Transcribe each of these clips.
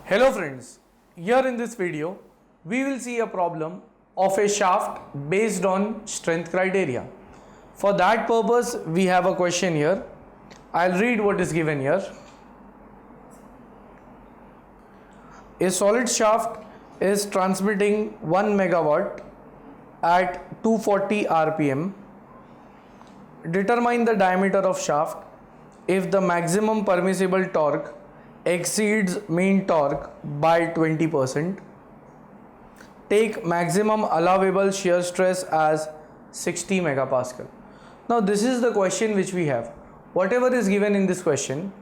Hello friends, here in this video we will see a problem of a shaft based on strength criteria. For that purpose we have a question here. I'll read what is given here. A solid shaft is transmitting 1 megawatt at 240 rpm. Determine the diameter of shaft if the maximum permissible torque exceeds mean torque by 20%. Take maximum allowable shear stress as 60 megapascal. Now this is the question which we have. Whatever is given in this question,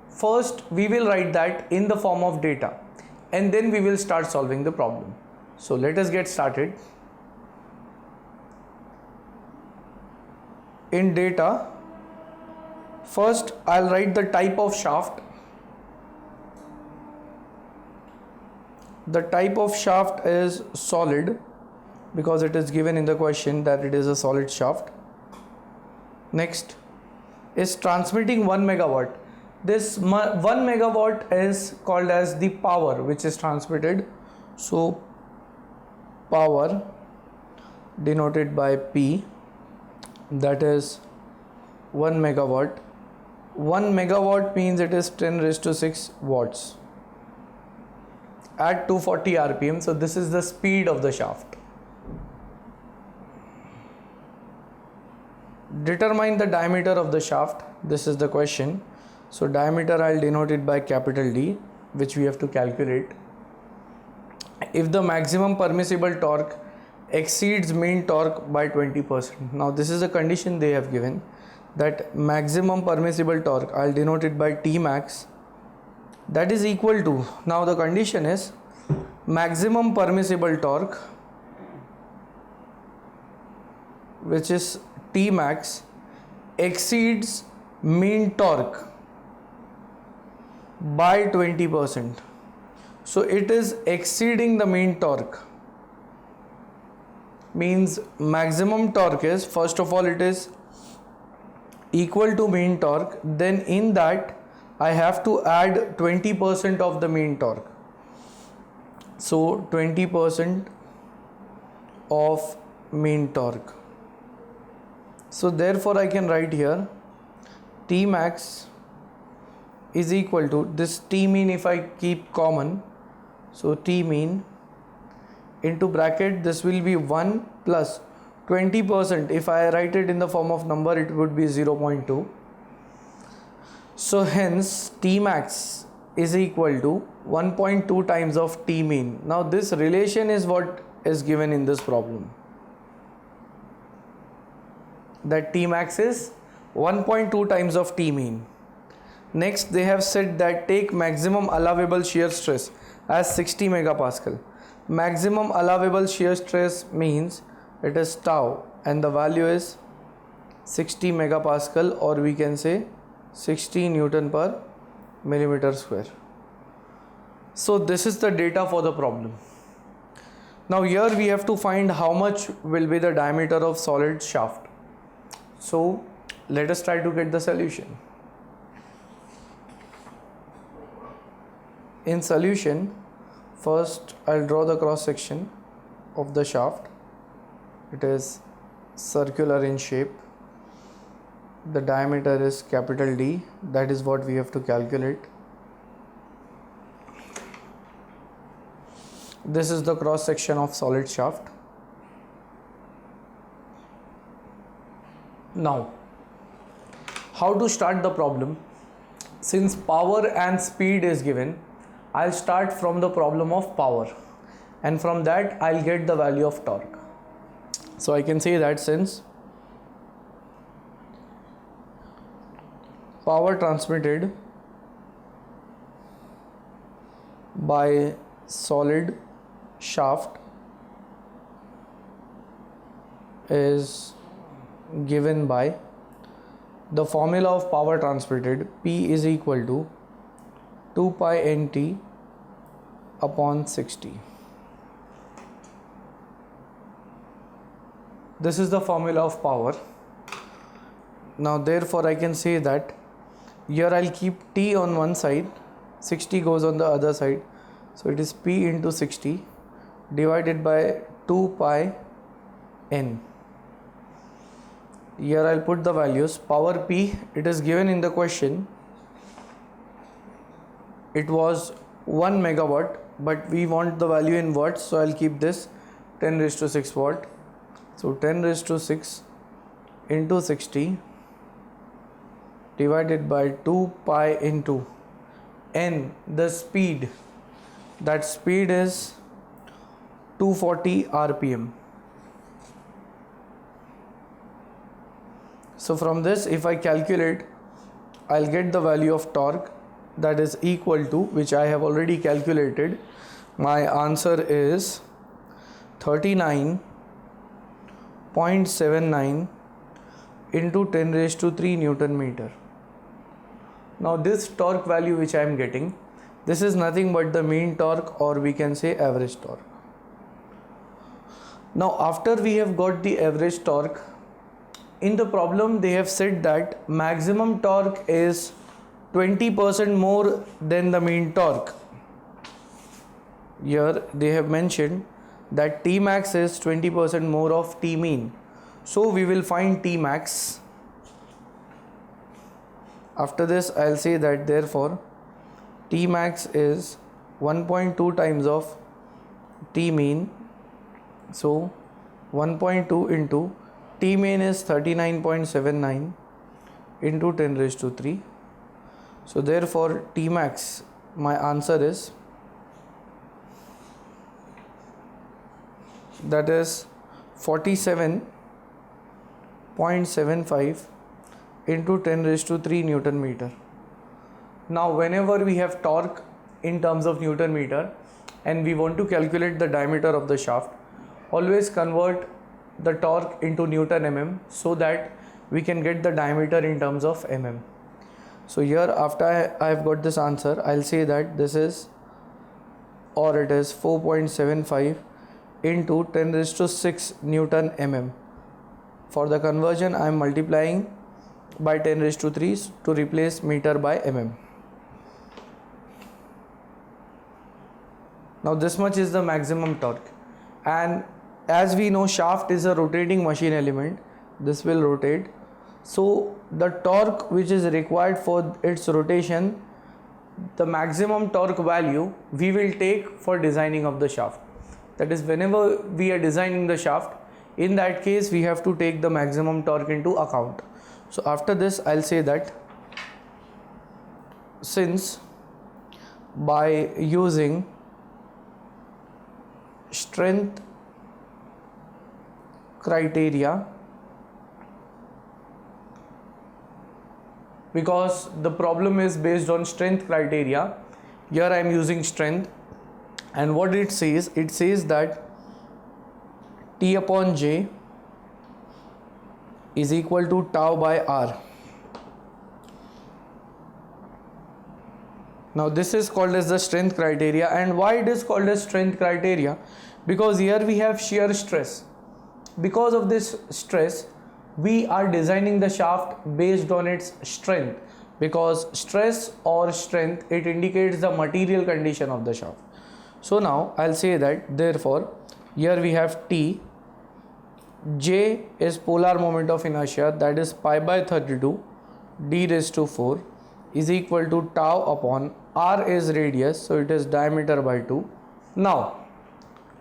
first we will write that in the form of data and then we will start solving the problem. So let us get started. In data, first I'll write the type of shaft. The type of shaft is solid because it is given in the question that it is a solid shaft. Next is transmitting 1 megawatt. This 1 megawatt is called as the power which is transmitted. So power denoted by P, that is 1 megawatt. 1 megawatt means it is 10 raised to 6 watts at 240 rpm. So this is the speed of the shaft. Determine the diameter of the shaft. This is the question. So diameter I'll denote it by capital D, which we have to calculate. If the maximum permissible torque exceeds mean torque by 20%. Now this is a condition they have given, that maximum permissible torque, I'll denote it by T max, that is equal to, now the condition is maximum permissible torque, which is T max, exceeds mean torque by 20%. So it is exceeding the mean torque, means maximum torque is, first of all it is equal to mean torque, then in that I have to add 20% of the mean torque. So 20% of mean torque. So therefore I can write here T max is equal to this T mean, if I keep common, so T mean into bracket, this will be 1 plus 20%. If I write it in the form of number, it would be 0.2. So hence T max is equal to 1.2 times of T mean. Now this relation is what is given in this problem, that T max is 1.2 times of T mean. Next they have said that take maximum allowable shear stress as 60 megapascal. Maximum allowable shear stress means it is tau and the value is 60 megapascal, or we can say 60 Newton per millimeter square. So this is the data for the problem. Now here we have to find how much will be the diameter of solid shaft. So let us try to get the solution. In solution, first I'll draw the cross section of the shaft. It is circular in shape. The diameter is capital D, that is what we have to calculate. This is the cross section of solid shaft. Now, how to start the problem? Since power and speed is given, I'll start from the problem of power, and from that I'll get the value of torque. So I can say that since power transmitted by solid shaft is given by the formula of power transmitted, P is equal to 2 pi nt upon 60. This is the formula of power. Now therefore I can say that here I'll keep T on one side, 60 goes on the other side, So it is P into 60 divided by 2 pi n. Here I'll put the values. Power P, it is given in the question. It was 1 megawatt, but we want the value in watts, so I'll keep this 10 raised to 6 watt. So 10 raised to 6 into 60 divided by 2 pi into n, the speed. That speed is 240 rpm. So from this, if I calculate, I'll get the value of torque, that is equal to, which I have already calculated. My answer is 39.79 into 10 raised to 3 Newton meter. Now this torque value which I am getting, this is nothing but the mean torque, or we can say average torque. Now after we have got the average torque, in the problem they have said that maximum torque is 20% more than the mean torque. Here they have mentioned that T max is 20% more of T mean. So we will find T max. After this I'll say that therefore T max is 1.2 times of T mean. So 1.2 into T mean is 39.79 into 10 raised to 3. So therefore T max, my answer is, that is 47.75 into 10 raised to 3 Newton meter. Now whenever we have torque in terms of Newton meter and we want to calculate the diameter of the shaft, always convert the torque into Newton mm so that we can get the diameter in terms of mm. So here after I have got this answer, I'll say that this is, or it is 4.75 into 10 raised to 6 Newton mm. For the conversion I am multiplying by 10 raised to 3 to replace meter by mm. Now this much is the maximum torque, and as we know shaft is a rotating machine element, this will rotate. So the torque which is required for its rotation, the maximum torque value we will take for designing of the shaft. That is, whenever we are designing the shaft, in that case we have to take the maximum torque into account. So after this I'll say that since by using strength criteria, because the problem is based on strength criteria, here I am using strength, and what it says that T upon J is equal to tau by R. Now this is called as the strength criteria, and why it is called as strength criteria? Because here we have shear stress. Because of this stress, we are designing the shaft based on its strength, because stress or strength, it indicates the material condition of the shaft. So now I'll say that therefore here we have T, J is polar moment of inertia, that is pi by 32 d raised to 4 is equal to tau upon R is radius, so it is diameter by 2. Now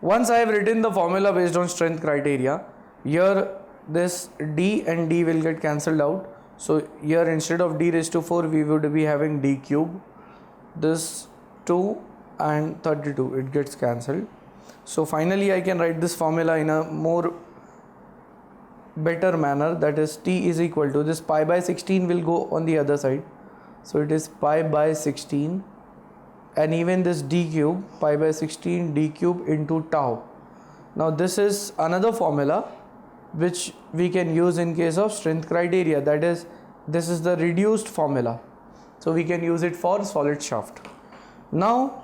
once I have written the formula based on strength criteria, here this d and d will get cancelled out. So here instead of d raised to 4 we would be having d cube. This 2 and 32, it gets cancelled. So finally I can write this formula in a more better manner, that is T is equal to, this pi by 16 will go on the other side, so it is pi by 16, and even this d cube, pi by 16 d cube into tau. Now this is another formula which we can use in case of strength criteria, that is, this is the reduced formula, so we can use it for solid shaft. Now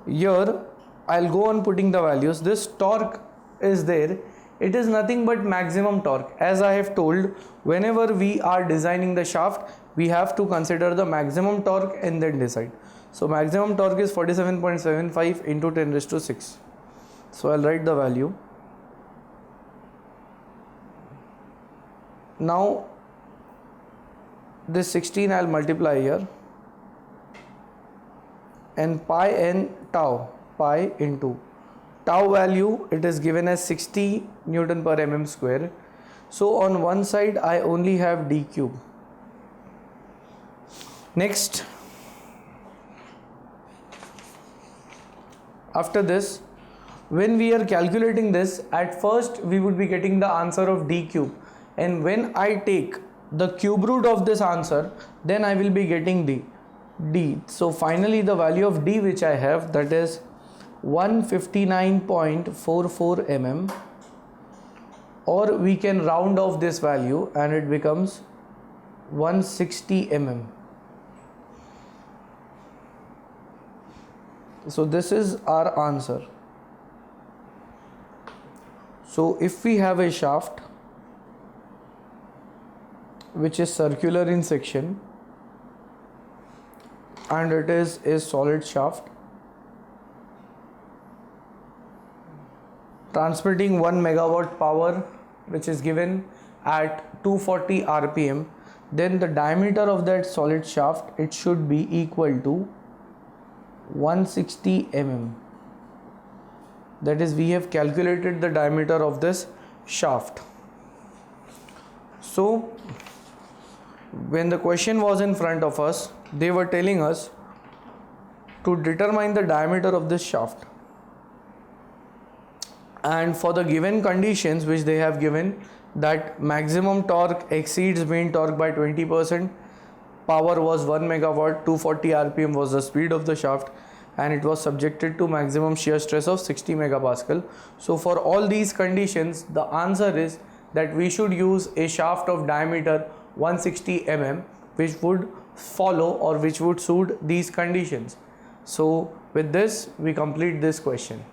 here I'll go on putting the values. This torque is there, it is nothing but maximum torque. As I have told, whenever we are designing the shaft, we have to consider the maximum torque and then decide. So maximum torque is 47.75 into 10 raised to 6. So I'll write the value. Now this 16 I'll multiply here, and pi n tau, pi into tau value, it is given as 60 Newton per mm square. So on one side I only have d cube. Next, after this, when we are calculating this, at first we would be getting the answer of d cube, and when I take the cube root of this answer, then I will be getting d. So finally the value of d which I have, that is 159.44 mm, or we can round off this value and it becomes 160 mm. So this is our answer. So if we have a shaft which is circular in section and it is a solid shaft transmitting 1 megawatt power which is given at 240 rpm, then the diameter of that solid shaft, it should be equal to 160 mm. That is, we have calculated the diameter of this shaft. So when the question was in front of us, they were telling us to determine the diameter of this shaft, and for the given conditions which they have given, that maximum torque exceeds mean torque by 20%, power was 1 megawatt, 240 rpm was the speed of the shaft, and it was subjected to maximum shear stress of 60 megapascal. So for all these conditions, the answer is that we should use a shaft of diameter 160 mm, which would follow or which would suit these conditions. So with this we complete this question.